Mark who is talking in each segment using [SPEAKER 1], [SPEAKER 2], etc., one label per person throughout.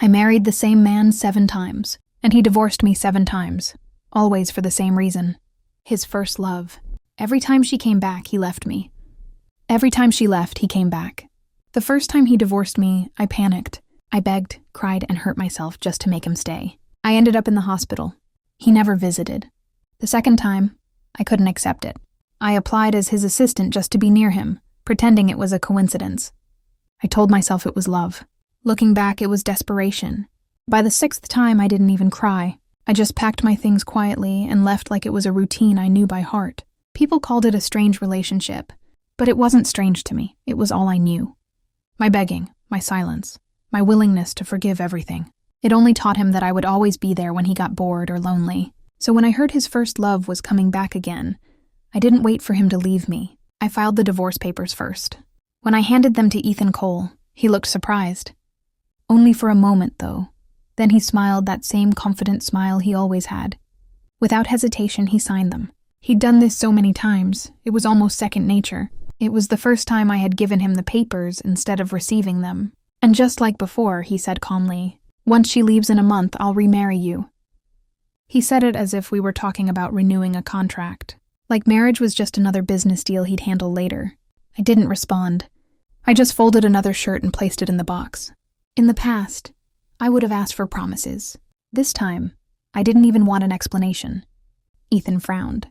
[SPEAKER 1] I married the same man 7 times, and he divorced me 7 times, always for the same reason. His first love. Every time she came back, he left me. Every time she left, he came back. The first time he divorced me, I panicked. I begged, cried, and hurt myself just to make him stay. I ended up in the hospital. He never visited. The second time, I couldn't accept it. I applied as his assistant just to be near him, pretending it was a coincidence. I told myself it was love. Looking back, it was desperation. By the 6th time, I didn't even cry. I just packed my things quietly and left like it was a routine I knew by heart. People called it a strange relationship, but it wasn't strange to me. It was all I knew. My begging, my silence, my willingness to forgive everything. It only taught him that I would always be there when he got bored or lonely. So when I heard his first love was coming back again, I didn't wait for him to leave me. I filed the divorce papers first. When I handed them to Ethan Cole, he looked surprised. Only for a moment, though. Then he smiled that same confident smile he always had. Without hesitation, he signed them. He'd done this so many times, it was almost second nature. It was the first time I had given him the papers instead of receiving them. And just like before, he said calmly, "Once she leaves in a month, I'll remarry you." He said it as if we were talking about renewing a contract. Like marriage was just another business deal he'd handle later. I didn't respond. I just folded another shirt and placed it in the box. In the past, I would have asked for promises. This time, I didn't even want an explanation. Ethan frowned.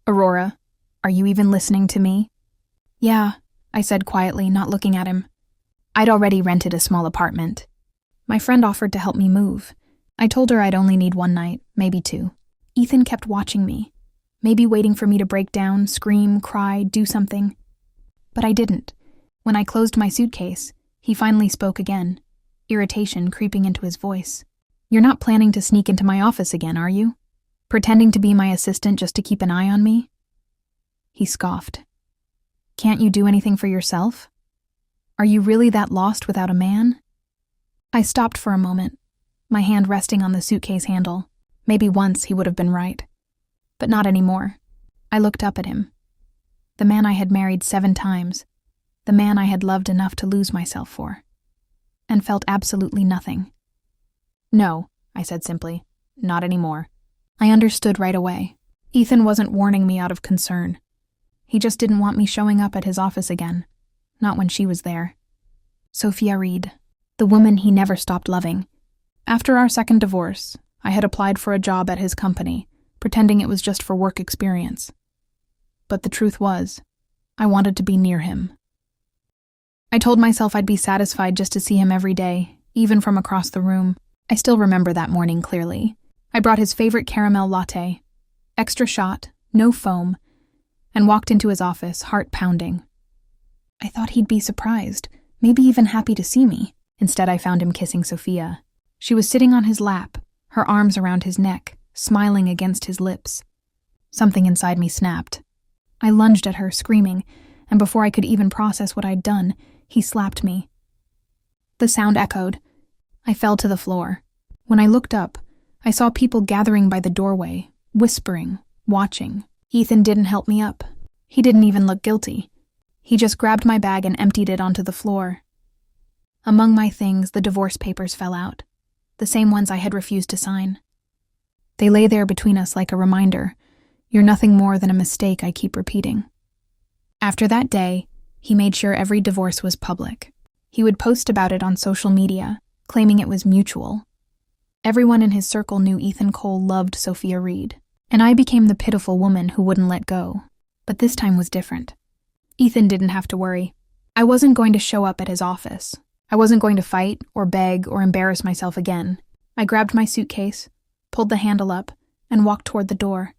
[SPEAKER 1] "Aurora, are you even listening to me?" "Yeah," I said quietly, not looking at him. I'd already rented a small apartment. My friend offered to help me move. I told her I'd only need 1 night, maybe 2. Ethan kept watching me, maybe waiting for me to break down, scream, cry, do something. But I didn't. When I closed my suitcase, he finally spoke again, irritation creeping into his voice. "You're not planning to sneak into my office again, are you? Pretending to be my assistant just to keep an eye on me?" He scoffed. "Can't you do anything for yourself? Are you really that lost without a man?" I stopped for a moment, my hand resting on the suitcase handle. Maybe once he would have been right. But not anymore. I looked up at him. The man I had married 7 times. The man I had loved enough to lose myself for. And felt absolutely nothing. "No," I said simply. "Not anymore." I understood right away. Ethan wasn't warning me out of concern. He just didn't want me showing up at his office again. Not when she was there. Sophia Reed, the woman he never stopped loving. After our second divorce, I had applied for a job at his company, pretending it was just for work experience. But the truth was, I wanted to be near him. I told myself I'd be satisfied just to see him every day, even from across the room. I still remember that morning clearly. I brought his favorite caramel latte, extra shot, no foam, and walked into his office, heart pounding. I thought he'd be surprised, maybe even happy to see me. Instead, I found him kissing Sophia. She was sitting on his lap, her arms around his neck, smiling against his lips. Something inside me snapped. I lunged at her, screaming, and before I could even process what I'd done, he slapped me. The sound echoed. I fell to the floor. When I looked up, I saw people gathering by the doorway, whispering, watching. Ethan didn't help me up. He didn't even look guilty. He just grabbed my bag and emptied it onto the floor. Among my things, the divorce papers fell out, the same ones I had refused to sign. They lay there between us like a reminder. You're nothing more than a mistake I keep repeating. After that day, he made sure every divorce was public. He would post about it on social media, claiming it was mutual. Everyone in his circle knew Ethan Cole loved Sophia Reed, and I became the pitiful woman who wouldn't let go. But this time was different. Ethan didn't have to worry. I wasn't going to show up at his office. I wasn't going to fight or beg or embarrass myself again. I grabbed my suitcase, pulled the handle up, and walked toward the door.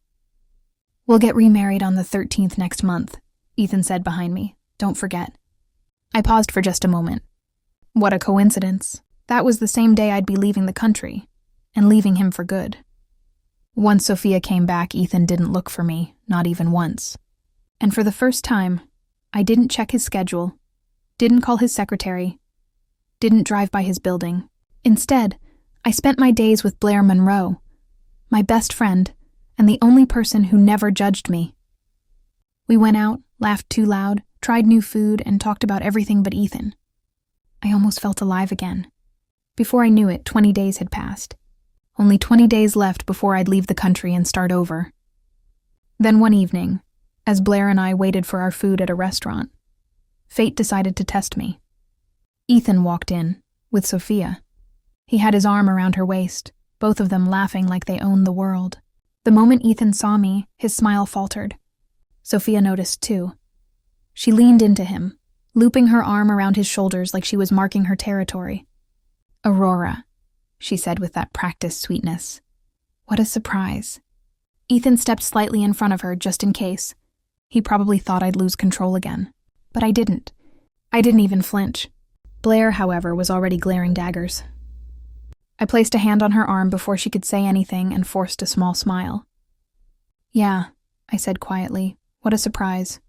[SPEAKER 1] "We'll get remarried on the 13th next month," Ethan said behind me. "Don't forget." I paused for just a moment. What a coincidence. That was the same day I'd be leaving the country, and leaving him for good. Once Sophia came back, Ethan didn't look for me, not even once. And for the first time, I didn't check his schedule, didn't call his secretary, didn't drive by his building. Instead, I spent my days with Blair Monroe, my best friend, and the only person who never judged me. We went out, laughed too loud, tried new food, and talked about everything but Ethan. I almost felt alive again. Before I knew it, 20 days had passed. Only 20 days left before I'd leave the country and start over. Then one evening, as Blair and I waited for our food at a restaurant, fate decided to test me. Ethan walked in, with Sophia. He had his arm around her waist, both of them laughing like they owned the world. The moment Ethan saw me, his smile faltered. Sophia noticed too. She leaned into him, looping her arm around his shoulders like she was marking her territory. "Aurora," she said with that practiced sweetness. "What a surprise." Ethan stepped slightly in front of her just in case. He probably thought I'd lose control again. But I didn't. I didn't even flinch. Blair, however, was already glaring daggers. I placed a hand on her arm before she could say anything and forced a small smile. "Yeah," I said quietly. "What a surprise."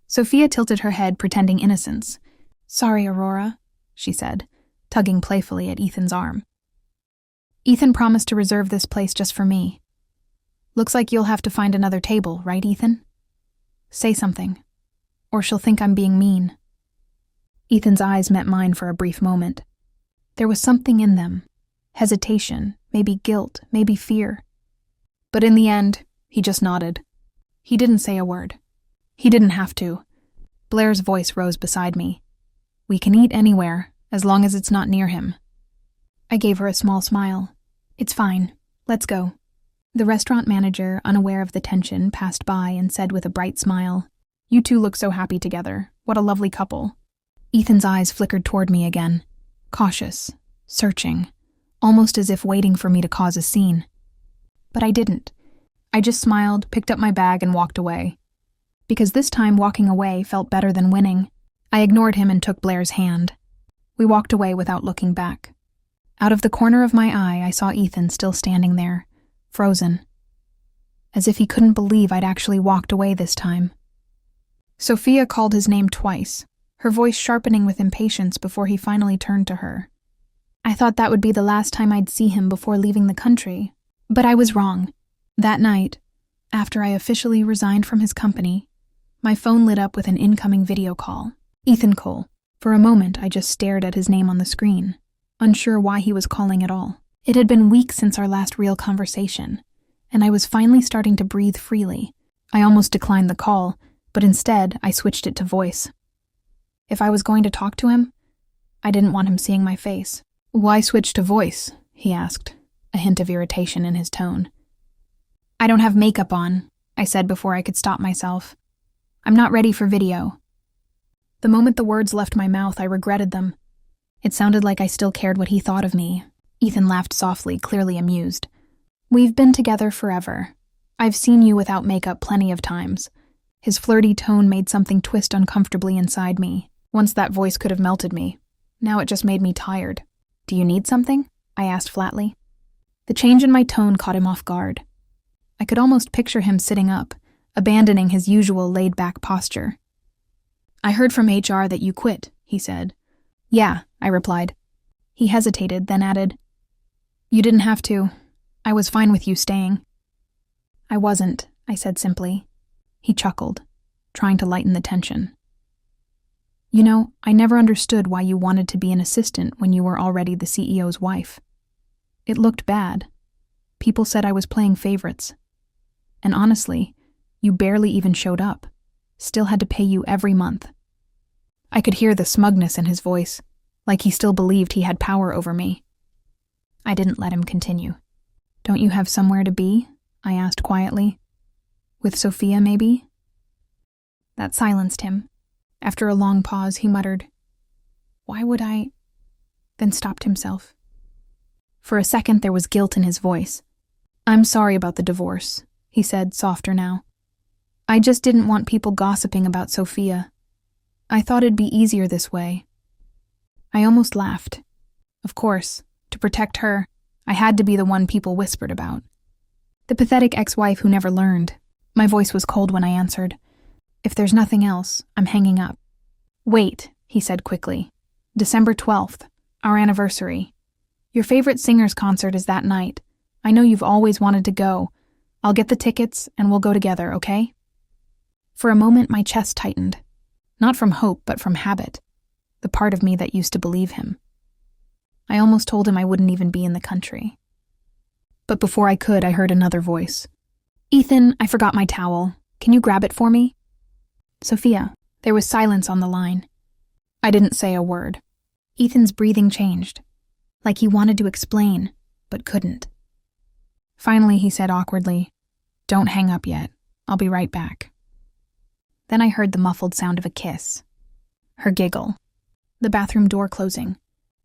[SPEAKER 1] Sophia tilted her head, pretending innocence. "Sorry, Aurora," she said, tugging playfully at Ethan's arm. "Ethan promised to reserve this place just for me. Looks like you'll have to find another table, right, Ethan? Say something, or she'll think I'm being mean." Ethan's eyes met mine for a brief moment. There was something in them. Hesitation, maybe guilt, maybe fear. But in the end, he just nodded. He didn't say a word. He didn't have to. Blair's voice rose beside me. "We can eat anywhere, as long as it's not near him." I gave her a small smile. "It's fine. Let's go." The restaurant manager, unaware of the tension, passed by and said with a bright smile, "You two look so happy together. What a lovely couple." Ethan's eyes flickered toward me again, cautious, searching, almost as if waiting for me to cause a scene. But I didn't. I just smiled, picked up my bag, and walked away. Because this time walking away felt better than winning. I ignored him and took Blair's hand. We walked away without looking back. Out of the corner of my eye, I saw Ethan still standing there, frozen. As if he couldn't believe I'd actually walked away this time. Sophia called his name twice, her voice sharpening with impatience before he finally turned to her. I thought that would be the last time I'd see him before leaving the country, but I was wrong. That night, after I officially resigned from his company, my phone lit up with an incoming video call. Ethan Cole. For a moment, I just stared at his name on the screen, unsure why he was calling at all. It had been weeks since our last real conversation, and I was finally starting to breathe freely. I almost declined the call, but instead, I switched it to voice. If I was going to talk to him, I didn't want him seeing my face. "Why switch to voice?" he asked, a hint of irritation in his tone. "I don't have makeup on," I said before I could stop myself. "I'm not ready for video." The moment the words left my mouth, I regretted them. It sounded like I still cared what he thought of me. Ethan laughed softly, clearly amused. "We've been together forever. I've seen you without makeup plenty of times." His flirty tone made something twist uncomfortably inside me. Once that voice could have melted me. Now it just made me tired. "Do you need something?" I asked flatly. The change in my tone caught him off guard. I could almost picture him sitting up, abandoning his usual laid-back posture. "I heard from HR that you quit," he said. "Yeah," I replied. He hesitated, then added, "You didn't have to. I was fine with you staying." "I wasn't," I said simply. He chuckled, trying to lighten the tension. "You know, I never understood why you wanted to be an assistant when you were already the CEO's wife. It looked bad. People said I was playing favorites. And honestly, you barely even showed up. Still had to pay you every month." I could hear the smugness in his voice, like he still believed he had power over me. I didn't let him continue. "Don't you have somewhere to be?" I asked quietly. "With Sophia, maybe?" That silenced him. After a long pause, he muttered, "Why would I?" then stopped himself. For a second, there was guilt in his voice. "I'm sorry about the divorce," he said, softer now. "I just didn't want people gossiping about Sophia. I thought it'd be easier this way." I almost laughed. Of course, to protect her, I had to be the one people whispered about. The pathetic ex-wife who never learned. My voice was cold when I answered. "If there's nothing else, I'm hanging up." "Wait," he said quickly. "December 12th, our anniversary. Your favorite singer's concert is that night. I know you've always wanted to go. I'll get the tickets and we'll go together, okay?" For a moment, my chest tightened. Not from hope, but from habit. The part of me that used to believe him. I almost told him I wouldn't even be in the country. But before I could, I heard another voice. "Ethan, I forgot my towel. Can you grab it for me?" "Sophia." There was silence on the line. I didn't say a word. Ethan's breathing changed, like he wanted to explain, but couldn't. Finally, he said awkwardly, "Don't hang up yet. I'll be right back." Then I heard the muffled sound of a kiss. Her giggle. The bathroom door closing.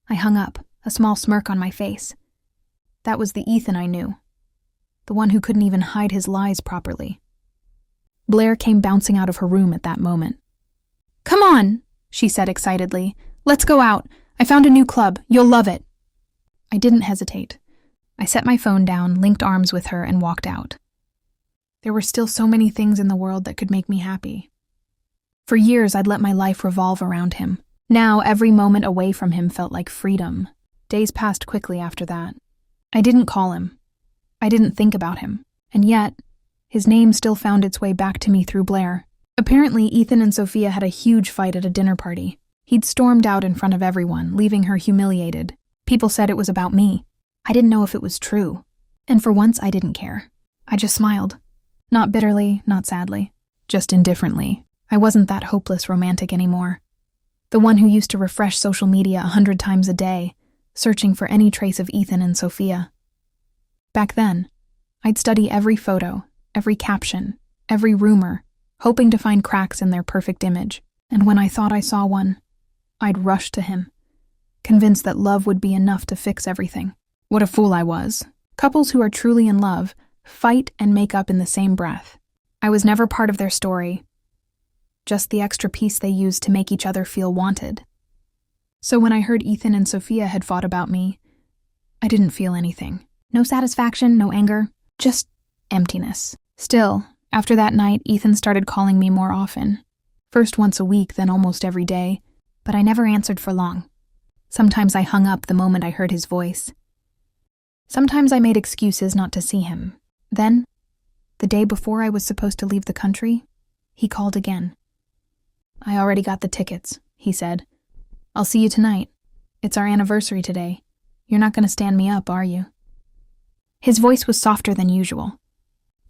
[SPEAKER 1] I hung up, a small smirk on my face. That was the Ethan I knew. The one who couldn't even hide his lies properly. Blair came bouncing out of her room at that moment. "Come on," she said excitedly. "Let's go out. I found a new club. You'll love it." I didn't hesitate. I set my phone down, linked arms with her, and walked out. There were still so many things in the world that could make me happy. For years, I'd let my life revolve around him. Now, every moment away from him felt like freedom. Days passed quickly after that. I didn't call him. I didn't think about him. And yet, his name still found its way back to me through Blair. Apparently, Ethan and Sophia had a huge fight at a dinner party. He'd stormed out in front of everyone, leaving her humiliated. People said it was about me. I didn't know if it was true. And for once, I didn't care. I just smiled. Not bitterly, not sadly. Just indifferently. I wasn't that hopeless romantic anymore. The one who used to refresh social media 100 times a day, searching for any trace of Ethan and Sophia. Back then, I'd study every photo, every caption, every rumor, hoping to find cracks in their perfect image. And when I thought I saw one, I'd rush to him, convinced that love would be enough to fix everything. What a fool I was. Couples who are truly in love fight and make up in the same breath. I was never part of their story, just the extra piece they used to make each other feel wanted. So when I heard Ethan and Sophia had fought about me, I didn't feel anything. No satisfaction, no anger, just emptiness. Still, after that night, Ethan started calling me more often. First once a week, then almost every day, but I never answered for long. Sometimes I hung up the moment I heard his voice. Sometimes I made excuses not to see him. Then, the day before I was supposed to leave the country, he called again. "I already got the tickets," he said. "I'll see you tonight. It's our anniversary today. You're not going to stand me up, are you?" His voice was softer than usual,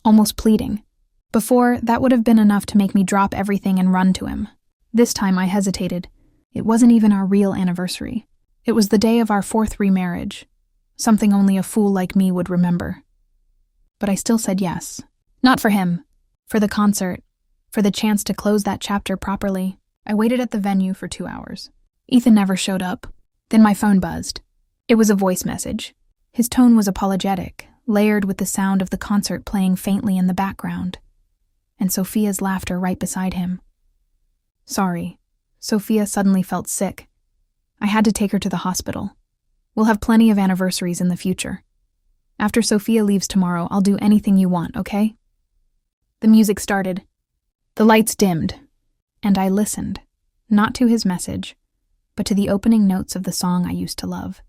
[SPEAKER 1] almost pleading. Before, that would have been enough to make me drop everything and run to him. This time I hesitated. It wasn't even our real anniversary. It was the day of our 4th remarriage, something only a fool like me would remember. But I still said yes. Not for him, for the concert, for the chance to close that chapter properly. I waited at the venue for 2 hours. Ethan never showed up. Then my phone buzzed. It was a voice message. His tone was apologetic, layered with the sound of the concert playing faintly in the background, and Sophia's laughter right beside him. "Sorry." Sophia suddenly felt sick. I had to take her to the hospital. We'll have plenty of anniversaries in the future. After Sophia leaves tomorrow, I'll do anything you want, okay? The music started. The lights dimmed, and I listened, not to his message, but to the opening notes of the song I used to love.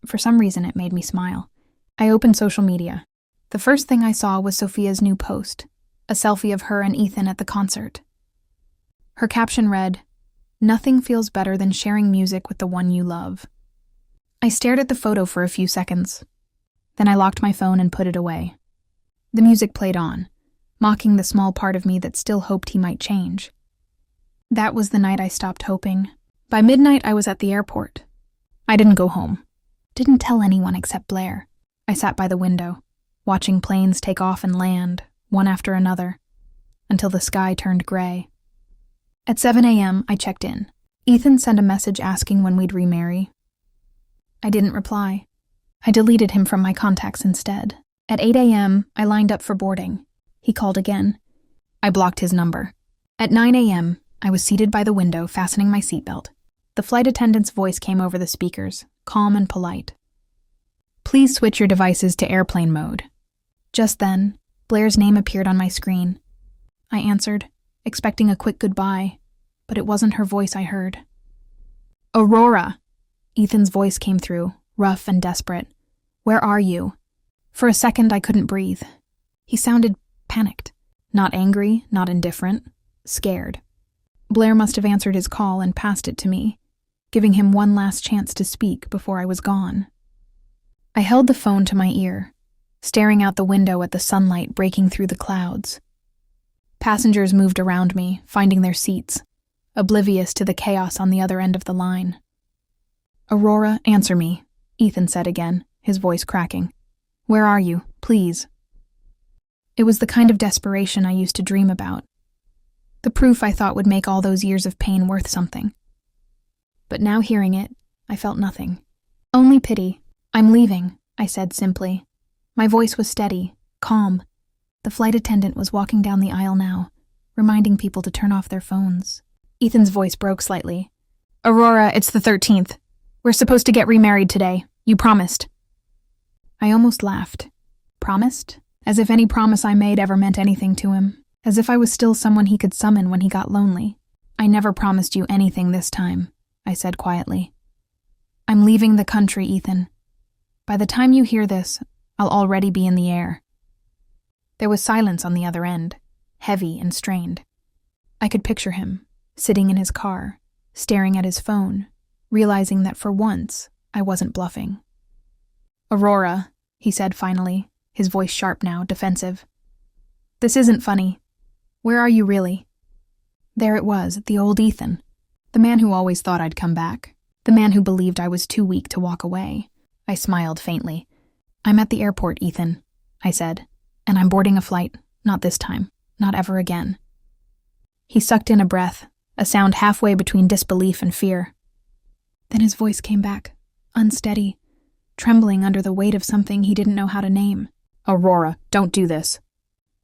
[SPEAKER 1] For some reason, it made me smile. I opened social media. The first thing I saw was Sophia's new post, a selfie of her and Ethan at the concert. Her caption read, "Nothing feels better than sharing music with the one you love." I stared at the photo for a few seconds. Then I locked my phone and put it away. The music played on, mocking the small part of me that still hoped he might change. That was the night I stopped hoping. By midnight, I was at the airport. I didn't go home. Didn't tell anyone except Blair. I sat by the window, watching planes take off and land, one after another, until the sky turned gray. At 7 a.m., I checked in. Ethan sent a message asking when we'd remarry. I didn't reply. I deleted him from my contacts instead. At 8 a.m., I lined up for boarding. He called again. I blocked his number. At 9 a.m., I was seated by the window, fastening my seatbelt. The flight attendant's voice came over the speakers, calm and polite. "Please switch your devices to airplane mode." Just then, Blair's name appeared on my screen. I answered, expecting a quick goodbye, but it wasn't her voice I heard. "Aurora!" Ethan's voice came through, rough and desperate. "Where are you?" For a second, I couldn't breathe. He sounded panicked. Not angry, not indifferent. Scared. Blair must have answered his call and passed it to me. giving him one last chance to speak before I was gone. I held the phone to my ear, staring out the window at the sunlight breaking through the clouds. Passengers moved around me, finding their seats, oblivious to the chaos on the other end of the line. "Aurora, answer me," Ethan said again, his voice cracking. "Where are you? Please." It was the kind of desperation I used to dream about. The proof I thought would make all those years of pain worth something. But now hearing it, I felt nothing. Only pity. "I'm leaving," I said simply. My voice was steady, calm. The flight attendant was walking down the aisle now, reminding people to turn off their phones. Ethan's voice broke slightly. "Aurora, it's the 13th. We're supposed to get remarried today. You promised." I almost laughed. Promised? As if any promise I made ever meant anything to him. As if I was still someone he could summon when he got lonely. "I never promised you anything this time," I said quietly. "I'm leaving the country, Ethan. By the time you hear this, I'll already be in the air." There was silence on the other end, heavy and strained. I could picture him, sitting in his car, staring at his phone, realizing that for once, I wasn't bluffing. "Aurora," he said finally, his voice sharp now, defensive. "This isn't funny. Where are you really?" There it was, the old Ethan. The man who always thought I'd come back. The man who believed I was too weak to walk away. I smiled faintly. "I'm at the airport, Ethan," I said, "and I'm boarding a flight. Not this time. Not ever again." He sucked in a breath, a sound halfway between disbelief and fear. Then his voice came back, unsteady, trembling under the weight of something he didn't know how to name. "Aurora, don't do this."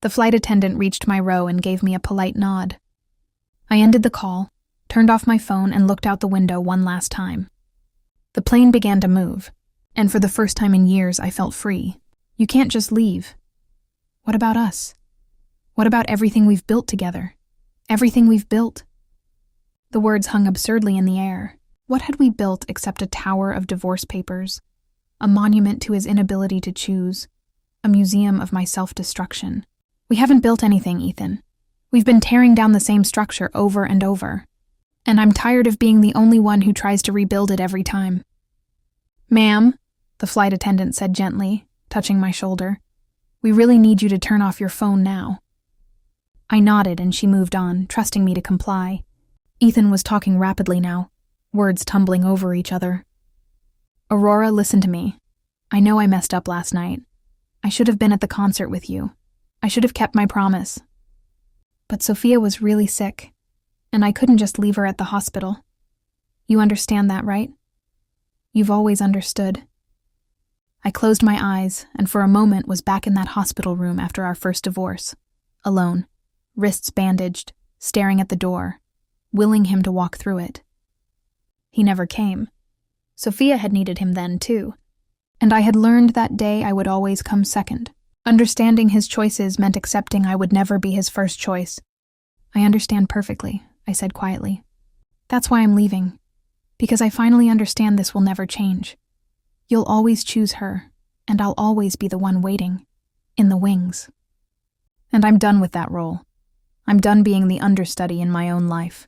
[SPEAKER 1] The flight attendant reached my row and gave me a polite nod. I ended the call, turned off my phone, and looked out the window one last time. The plane began to move, and for the first time in years I felt free. You can't just leave. What about us? What about everything we've built together? Everything we've built? The words hung absurdly in the air. What had we built except a tower of divorce papers? A monument to his inability to choose? A museum of my self-destruction? We haven't built anything, Ethan. We've been tearing down the same structure over and over. And I'm tired of being the only one who tries to rebuild it every time. "Ma'am," the flight attendant said gently, touching my shoulder, "we really need you to turn off your phone now." I nodded and she moved on, trusting me to comply. Ethan was talking rapidly now, words tumbling over each other. "Aurora, listen to me. I know I messed up last night. I should have been at the concert with you. I should have kept my promise. But Sophia was really sick, and I couldn't just leave her at the hospital. You understand that, right? You've always understood." I closed my eyes and for a moment was back in that hospital room after our first divorce, alone, wrists bandaged, staring at the door, willing him to walk through it. He never came. Sophia had needed him then, too. And I had learned that day I would always come second. Understanding his choices meant accepting I would never be his first choice. "I understand perfectly," I said quietly. "That's why I'm leaving. Because I finally understand this will never change. You'll always choose her, and I'll always be the one waiting, in the wings. And I'm done with that role. I'm done being the understudy in my own life."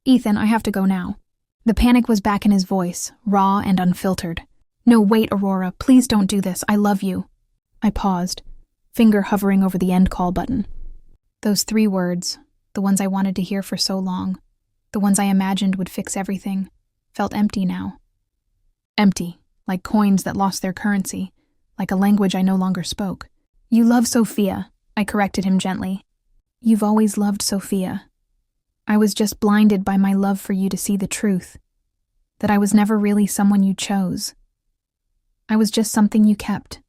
[SPEAKER 1] "Ethan, I have to go now." The panic was back in his voice, raw and unfiltered. "No, wait, Aurora, please don't do this. I love you." I paused, finger hovering over the end call button. Those 3 words, the ones I wanted to hear for so long, the ones I imagined would fix everything, felt empty now. Empty, like coins that lost their currency, like a language I no longer spoke. "You love Sophia," I corrected him gently. "You've always loved Sophia. I was just blinded by my love for you to see the truth, that I was never really someone you chose. I was just something you kept,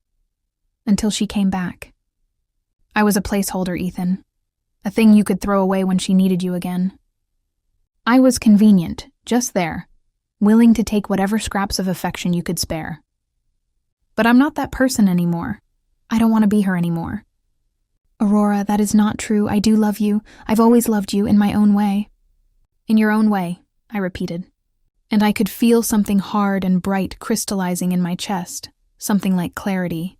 [SPEAKER 1] until she came back. I was a placeholder, Ethan, a thing you could throw away when she needed you again. I was convenient, just there, willing to take whatever scraps of affection you could spare. But I'm not that person anymore. I don't want to be her anymore." "Aurora, that is not true. I do love you. I've always loved you in my own way." "In your own way," I repeated. And I could feel something hard and bright crystallizing in my chest, something like clarity.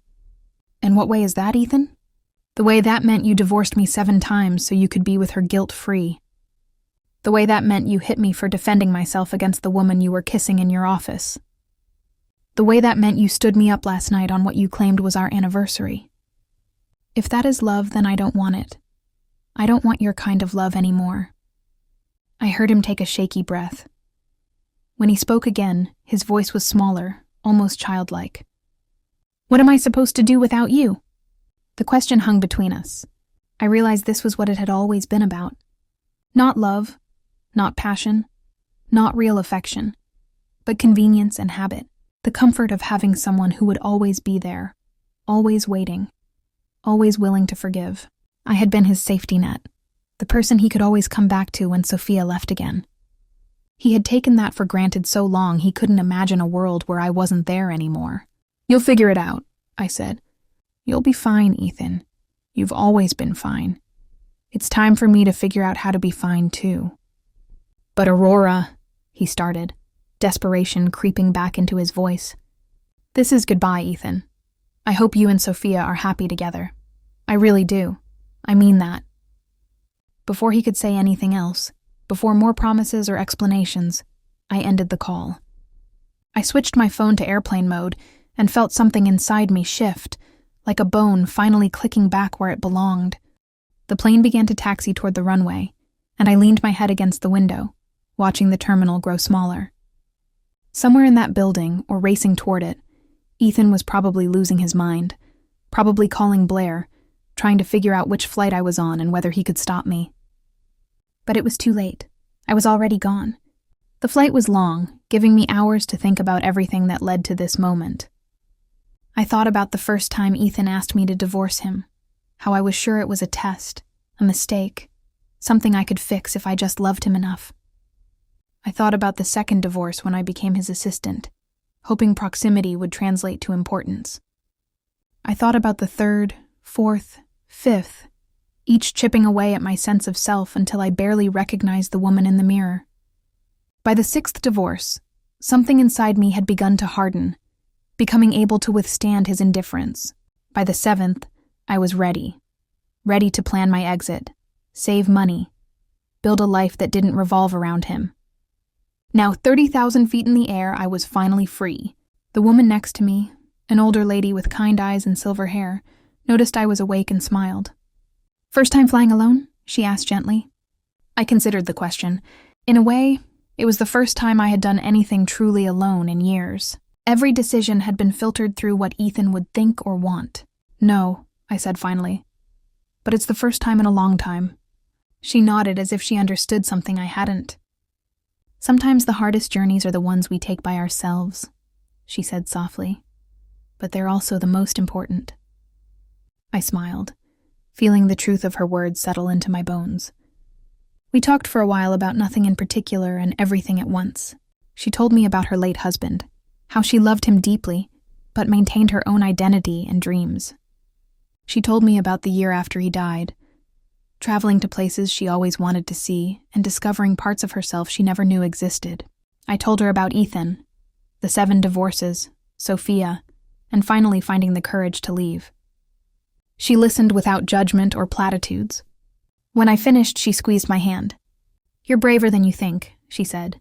[SPEAKER 1] "And what way is that, Ethan?" "The way that meant you divorced me 7 times so you could be with her guilt-free." The way that meant you hit me for defending myself against the woman you were kissing in your office. The way that meant you stood me up last night on what you claimed was our anniversary. If that is love, then I don't want it. I don't want your kind of love anymore." I heard him take a shaky breath. When he spoke again, his voice was smaller, almost childlike. "What am I supposed to do without you?" The question hung between us. I realized this was what it had always been about. Not love, not passion, not real affection, but convenience and habit. The comfort of having someone who would always be there, always waiting, always willing to forgive. I had been his safety net, the person he could always come back to when Sophia left again. He had taken that for granted so long he couldn't imagine a world where I wasn't there anymore. "You'll figure it out," I said. "You'll be fine, Ethan. You've always been fine. It's time for me to figure out how to be fine too." "But Aurora," he started, desperation creeping back into his voice. "This is goodbye, Ethan. I hope you and Sophia are happy together. I really do. I mean that." Before he could say anything else, before more promises or explanations, I ended the call. I switched my phone to airplane mode and felt something inside me shift, like a bone finally clicking back where it belonged. The plane began to taxi toward the runway, and I leaned my head against the window, watching the terminal grow smaller. Somewhere in that building, or racing toward it, Ethan was probably losing his mind, probably calling Blair, trying to figure out which flight I was on and whether he could stop me. But it was too late. I was already gone. The flight was long, giving me hours to think about everything that led to this moment. I thought about the first time Ethan asked me to divorce him, how I was sure it was a test, a mistake, something I could fix if I just loved him enough. I thought about the second divorce when I became his assistant, hoping proximity would translate to importance. I thought about the third, fourth, fifth, each chipping away at my sense of self until I barely recognized the woman in the mirror. By the sixth divorce, something inside me had begun to harden, becoming able to withstand his indifference. By the seventh, I was ready to plan my exit, save money, build a life that didn't revolve around him. Now 30,000 feet in the air, I was finally free. The woman next to me, an older lady with kind eyes and silver hair, noticed I was awake and smiled. "First time flying alone?" she asked gently. I considered the question. In a way, it was the first time I had done anything truly alone in years. Every decision had been filtered through what Ethan would think or want. "No," I said finally. "But it's the first time in a long time." She nodded as if she understood something I hadn't. "Sometimes the hardest journeys are the ones we take by ourselves," she said softly. "But they're also the most important." I smiled, feeling the truth of her words settle into my bones. We talked for a while about nothing in particular and everything at once. She told me about her late husband, how she loved him deeply, but maintained her own identity and dreams. She told me about the year after he died, traveling to places she always wanted to see and discovering parts of herself she never knew existed. I told her about Ethan, the 7 divorces, Sophia, and finally finding the courage to leave. She listened without judgment or platitudes. When I finished, she squeezed my hand. "You're braver than you think," she said,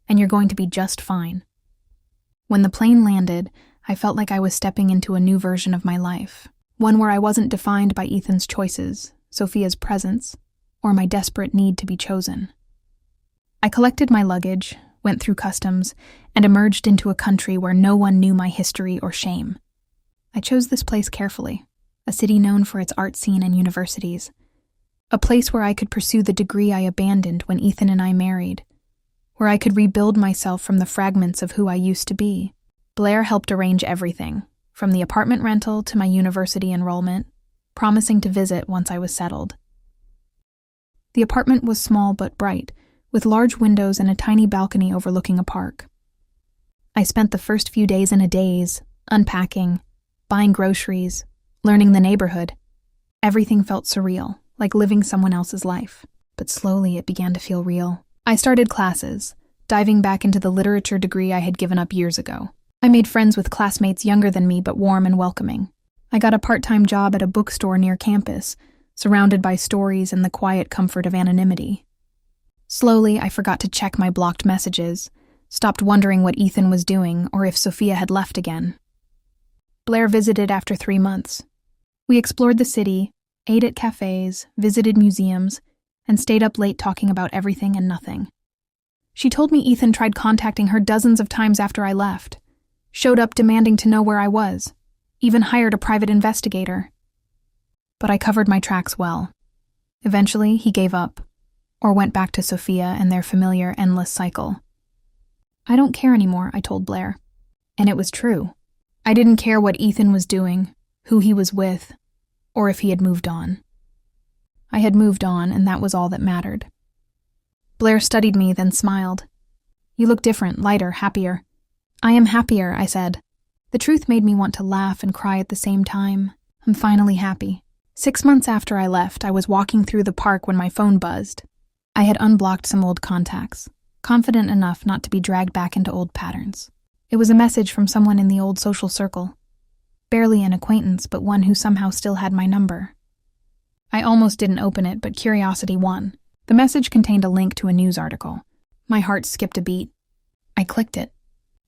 [SPEAKER 1] "and you're going to be just fine." When the plane landed, I felt like I was stepping into a new version of my life, one where I wasn't defined by Ethan's choices, Sophia's presence, or my desperate need to be chosen. I collected my luggage, went through customs, and emerged into a country where no one knew my history or shame. I chose this place carefully, a city known for its art scene and universities, a place where I could pursue the degree I abandoned when Ethan and I married, where I could rebuild myself from the fragments of who I used to be. Blair helped arrange everything, from the apartment rental to my university enrollment, promising to visit once I was settled. The apartment was small but bright, with large windows and a tiny balcony overlooking a park. I spent the first few days in a daze, unpacking, buying groceries, learning the neighborhood. Everything felt surreal, like living someone else's life. But slowly it began to feel real. I started classes, diving back into the literature degree I had given up years ago. I made friends with classmates younger than me but warm and welcoming. I got a part-time job at a bookstore near campus, surrounded by stories and the quiet comfort of anonymity. Slowly, I forgot to check my blocked messages, stopped wondering what Ethan was doing or if Sophia had left again. Blair visited after 3 months. We explored the city, ate at cafes, visited museums, and stayed up late talking about everything and nothing. She told me Ethan tried contacting her dozens of times after I left, showed up demanding to know where I was, even hired a private investigator. But I covered my tracks well. Eventually, he gave up, or went back to Sophia and their familiar endless cycle. I don't care anymore, I told Blair. And it was true. I didn't care what Ethan was doing, who he was with, or if he had moved on. I had moved on, and that was all that mattered. Blair studied me, then smiled. You look different, lighter, happier. I am happier, I said. The truth made me want to laugh and cry at the same time. I'm finally happy. 6 months after I left, I was walking through the park when my phone buzzed. I had unblocked some old contacts, confident enough not to be dragged back into old patterns. It was a message from someone in the old social circle. Barely an acquaintance, but one who somehow still had my number. I almost didn't open it, but curiosity won. The message contained a link to a news article. My heart skipped a beat. I clicked it.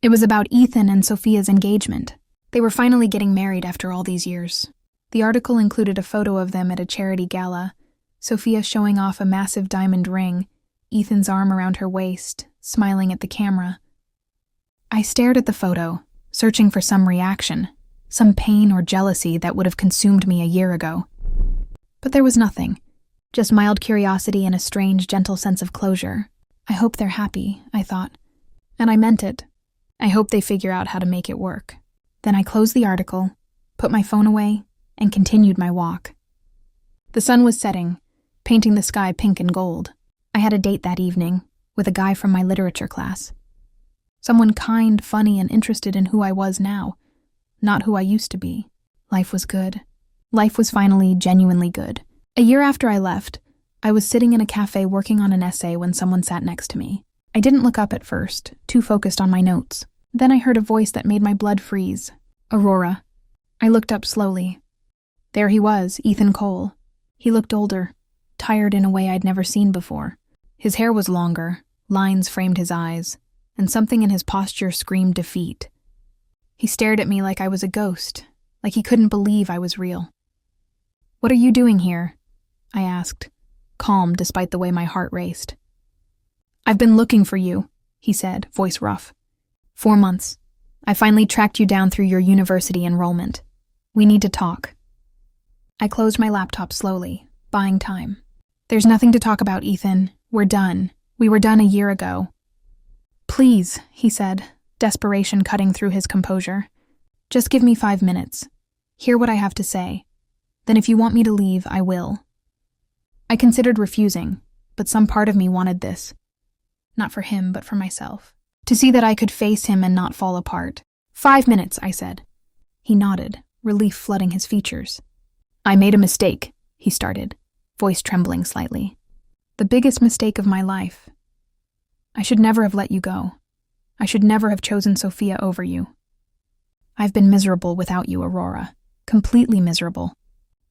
[SPEAKER 1] It was about Ethan and Sophia's engagement. They were finally getting married after all these years. The article included a photo of them at a charity gala, Sophia showing off a massive diamond ring, Ethan's arm around her waist, smiling at the camera. I stared at the photo, searching for some reaction, some pain or jealousy that would have consumed me a year ago. But there was nothing, just mild curiosity and a strange, gentle sense of closure. I hope they're happy, I thought. And I meant it. I hope they figure out how to make it work. Then I closed the article, put my phone away, and continued my walk. The sun was setting, painting the sky pink and gold. I had a date that evening, with a guy from my literature class. Someone kind, funny, and interested in who I was now, not who I used to be. Life was good. Life was finally genuinely good. A year after I left, I was sitting in a cafe working on an essay when someone sat next to me. I didn't look up at first, too focused on my notes. Then I heard a voice that made my blood freeze. Aurora. I looked up slowly. There he was, Ethan Cole. He looked older, tired in a way I'd never seen before. His hair was longer, lines framed his eyes, and something in his posture screamed defeat. He stared at me like I was a ghost, like he couldn't believe I was real. What are you doing here? I asked, calm despite the way my heart raced. I've been looking for you, he said, voice rough. 4 months. I finally tracked you down through your university enrollment. We need to talk. I closed my laptop slowly, buying time. There's nothing to talk about, Ethan. We're done. We were done a year ago. Please, he said, desperation cutting through his composure. Just give me 5 minutes. Hear what I have to say. Then if you want me to leave, I will. I considered refusing, but some part of me wanted this. Not for him, but for myself. To see that I could face him and not fall apart. 5 minutes, I said. He nodded, relief flooding his features. I made a mistake, he started, voice trembling slightly. The biggest mistake of my life. I should never have let you go. I should never have chosen Sophia over you. I've been miserable without you, Aurora. Completely miserable.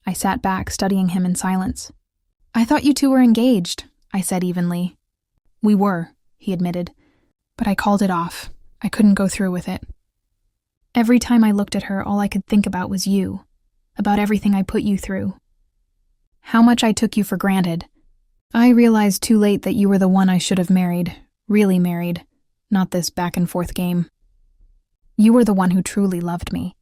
[SPEAKER 1] I sat back, studying him in silence. I thought you two were engaged, I said evenly. We were, he admitted, but I called it off. I couldn't go through with it. Every time I looked at her, all I could think about was you, about everything I put you through. How much I took you for granted. I realized too late that you were the one I should have married, really married, not this back-and-forth game. You were the one who truly loved me.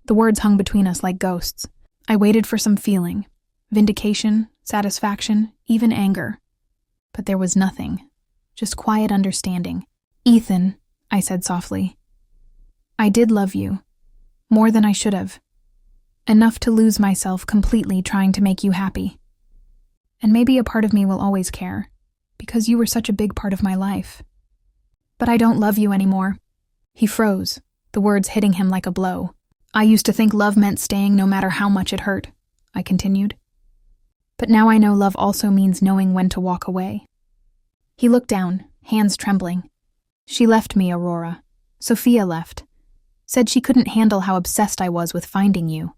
[SPEAKER 1] The words hung between us like ghosts. I waited for some feeling, vindication, satisfaction, even anger. But there was nothing, just quiet understanding. Ethan, I said softly, I did love you, more than I should have. Enough to lose myself completely trying to make you happy. And maybe a part of me will always care, because you were such a big part of my life. But I don't love you anymore. He froze, the words hitting him like a blow. I used to think love meant staying no matter how much it hurt, I continued. But now I know love also means knowing when to walk away. He looked down, hands trembling. She left me, Aurora. Sophia left. Said she couldn't handle how obsessed I was with finding you.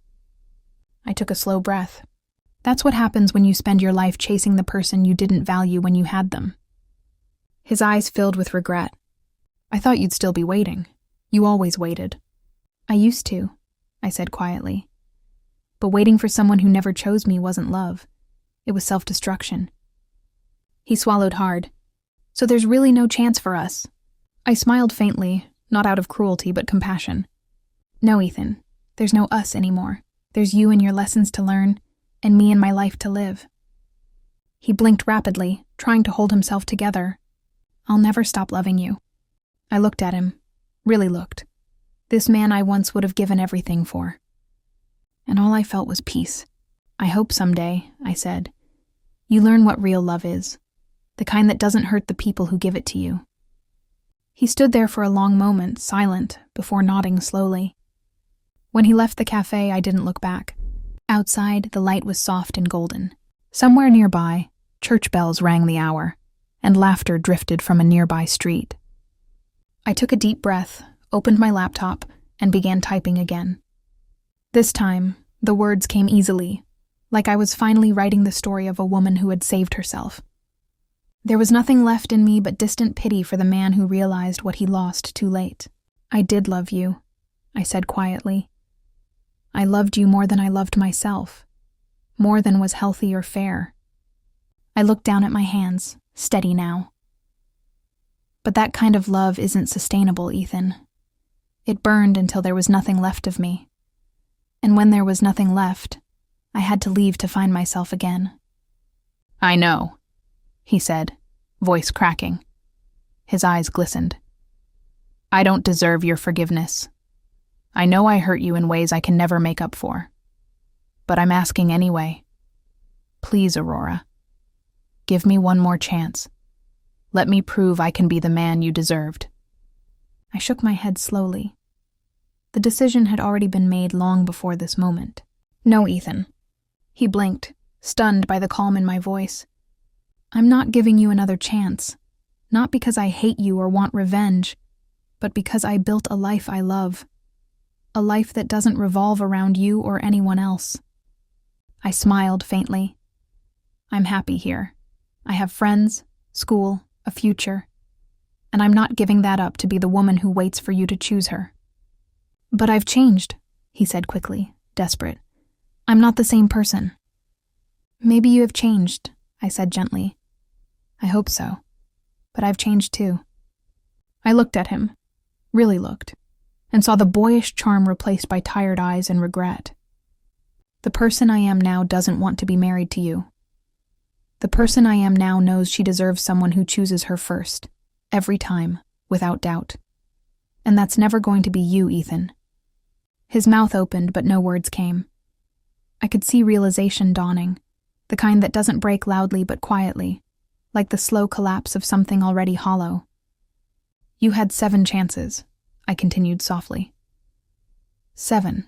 [SPEAKER 1] I took a slow breath. That's what happens when you spend your life chasing the person you didn't value when you had them. His eyes filled with regret. I thought you'd still be waiting. You always waited. I used to, I said quietly. But waiting for someone who never chose me wasn't love. It was self-destruction. He swallowed hard. So there's really no chance for us. I smiled faintly, not out of cruelty but compassion. No, Ethan, there's no us anymore. There's you and your lessons to learn, and me and my life to live. He blinked rapidly, trying to hold himself together. I'll never stop loving you. I looked at him, really looked. This man I once would have given everything for. And all I felt was peace. I hope someday, I said, you learn what real love is, the kind that doesn't hurt the people who give it to you. He stood there for a long moment, silent, before nodding slowly. When he left the cafe, I didn't look back. Outside, the light was soft and golden. Somewhere nearby, church bells rang the hour, and laughter drifted from a nearby street. I took a deep breath, opened my laptop, and began typing again. This time, the words came easily, like I was finally writing the story of a woman who had saved herself. There was nothing left in me but distant pity for the man who realized what he lost too late. I did love you, I said quietly. I loved you more than I loved myself, more than was healthy or fair. I looked down at my hands, steady now. But that kind of love isn't sustainable, Ethan. It burned until there was nothing left of me. And when there was nothing left, I had to leave to find myself again. I know, he said, voice cracking. His eyes glistened. I don't deserve your forgiveness. I know I hurt you in ways I can never make up for. But I'm asking anyway. Please, Aurora. Give me one more chance. Let me prove I can be the man you deserved. I shook my head slowly. The decision had already been made long before this moment. No, Ethan. He blinked, stunned by the calm in my voice. I'm not giving you another chance. Not because I hate you or want revenge, but because I built a life I love. A life that doesn't revolve around you or anyone else. I smiled faintly. I'm happy here. I have friends, school, a future. And I'm not giving that up to be the woman who waits for you to choose her. But I've changed, he said quickly, desperate. I'm not the same person. Maybe you have changed, I said gently. I hope so. But I've changed too. I looked at him, really looked, and saw the boyish charm replaced by tired eyes and regret. The person I am now doesn't want to be married to you. The person I am now knows she deserves someone who chooses her first, every time, without doubt. And that's never going to be you, Ethan. His mouth opened, but no words came. I could see realization dawning, the kind that doesn't break loudly but quietly, like the slow collapse of something already hollow. You had 7 chances, I continued softly. 7.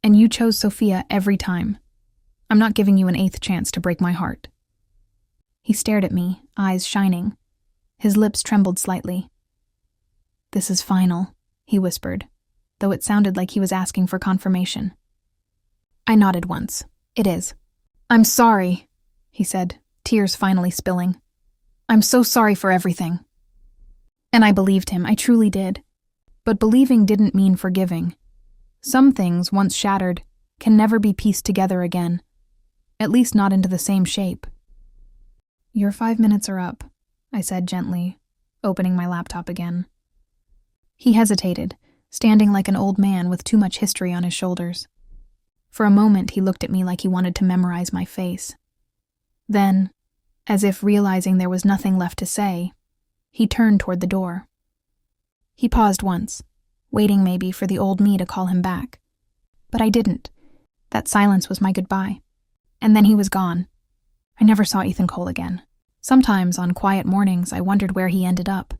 [SPEAKER 1] And you chose Sophia every time. I'm not giving you an 8th chance to break my heart. He stared at me, eyes shining. His lips trembled slightly. This is final, he whispered, though it sounded like he was asking for confirmation. I nodded once. It is. I'm sorry, he said, tears finally spilling. I'm so sorry for everything. And I believed him, I truly did. But believing didn't mean forgiving. Some things, once shattered, can never be pieced together again, at least not into the same shape. Your 5 minutes are up, I said gently, opening my laptop again. He hesitated, standing like an old man with too much history on his shoulders. For a moment he looked at me like he wanted to memorize my face. Then, as if realizing there was nothing left to say, he turned toward the door. He paused once, waiting maybe for the old me to call him back. But I didn't. That silence was my goodbye. And then he was gone. I never saw Ethan Cole again. Sometimes, on quiet mornings, I wondered where he ended up.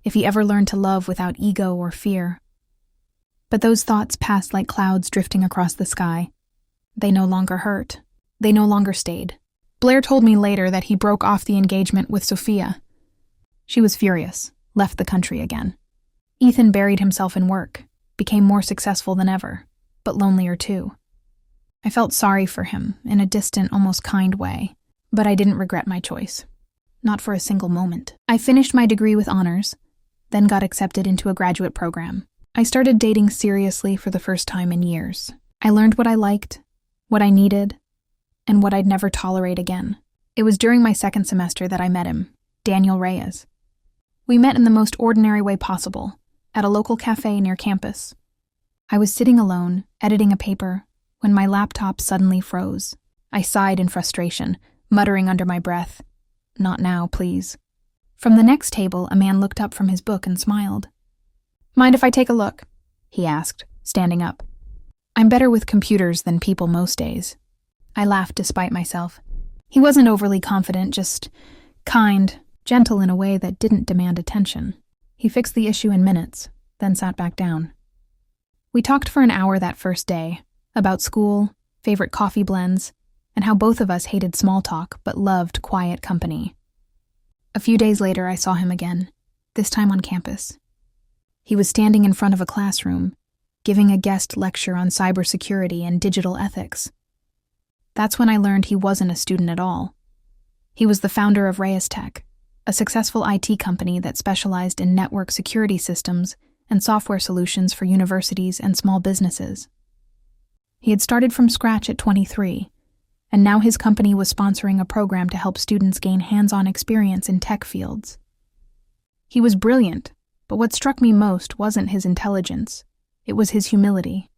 [SPEAKER 1] If he ever learned to love without ego or fear. But those thoughts passed like clouds drifting across the sky. They no longer hurt. They no longer stayed. Blair told me later that he broke off the engagement with Sophia. She was furious, left the country again. Ethan buried himself in work, became more successful than ever, but lonelier too. I felt sorry for him, in a distant, almost kind way, but I didn't regret my choice. not for a single moment. I finished my degree with honors, then got accepted into a graduate program. I started dating seriously for the first time in years. I learned what I liked, what I needed, and what I'd never tolerate again. It was during my second semester that I met him, Daniel Reyes. We met in the most ordinary way possible, at a local cafe near campus. I was sitting alone, editing a paper, when my laptop suddenly froze. I sighed in frustration, muttering under my breath, "Not now, please." From the next table, a man looked up from his book and smiled. "Mind if I take a look?" he asked, standing up. I'm better with computers than people most days. I laughed despite myself. He wasn't overly confident, just kind, gentle in a way that didn't demand attention. He fixed the issue in minutes, then sat back down. We talked for an hour that first day, about school, favorite coffee blends, and how both of us hated small talk but loved quiet company. A few days later, I saw him again, this time on campus. He was standing in front of a classroom, giving a guest lecture on cybersecurity and digital ethics. That's when I learned he wasn't a student at all. He was the founder of Reyes Tech, a successful IT company that specialized in network security systems and software solutions for universities and small businesses. He had started from scratch at 23, and now his company was sponsoring a program to help students gain hands-on experience in tech fields. He was brilliant, but what struck me most wasn't his intelligence, it was his humility.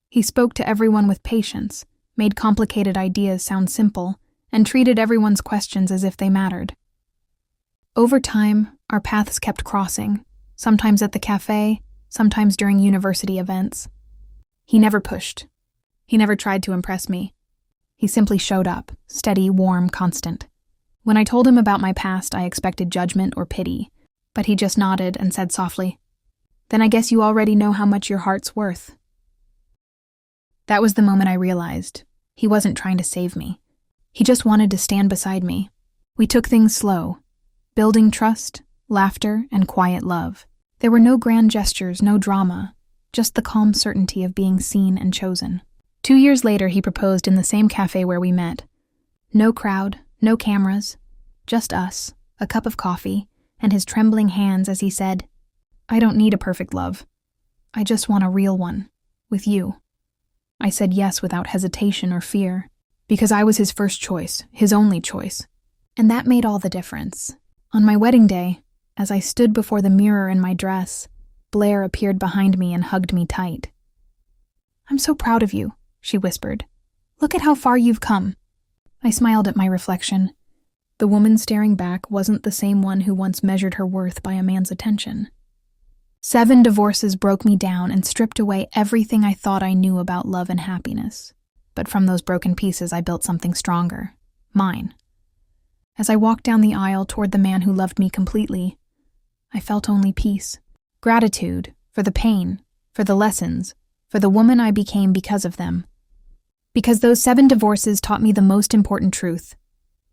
[SPEAKER 1] He spoke to everyone with patience, made complicated ideas sound simple, and treated everyone's questions as if they mattered. Over time, our paths kept crossing, sometimes at the cafe, sometimes during university events. He never pushed. He never tried to impress me. He simply showed up, steady, warm, constant. When I told him about my past, I expected judgment or pity, but he just nodded and said softly, "Then I guess you already know how much your heart's worth." That was the moment I realized he wasn't trying to save me. He just wanted to stand beside me. We took things slow, building trust, laughter, and quiet love. There were no grand gestures, no drama, just the calm certainty of being seen and chosen. 2 years later, he proposed in the same cafe where we met. No crowd, no cameras, just us, a cup of coffee, and his trembling hands as he said, "I don't need a perfect love. I just want a real one, with you." I said yes without hesitation or fear, because I was his first choice, his only choice. And that made all the difference. On my wedding day, as I stood before the mirror in my dress, Blair appeared behind me and hugged me tight. "I'm so proud of you," she whispered. "Look at how far you've come." I smiled at my reflection. The woman staring back wasn't the same one who once measured her worth by a man's attention. 7 divorces broke me down and stripped away everything I thought I knew about love and happiness. But from those broken pieces, I built something stronger. Mine. As I walked down the aisle toward the man who loved me completely, I felt only peace. Gratitude for the pain, for the lessons, for the woman I became because of them. Because those 7 divorces taught me the most important truth.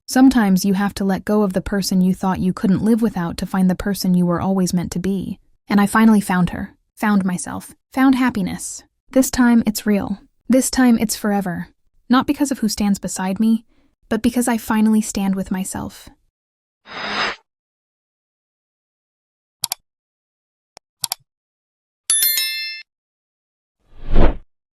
[SPEAKER 1] Sometimes you have to let go of the person you thought you couldn't live without to find the person you were always meant to be. And I finally found her, found myself, found happiness. This time it's real. This time it's forever. Not because of who stands beside me, but because I finally stand with myself.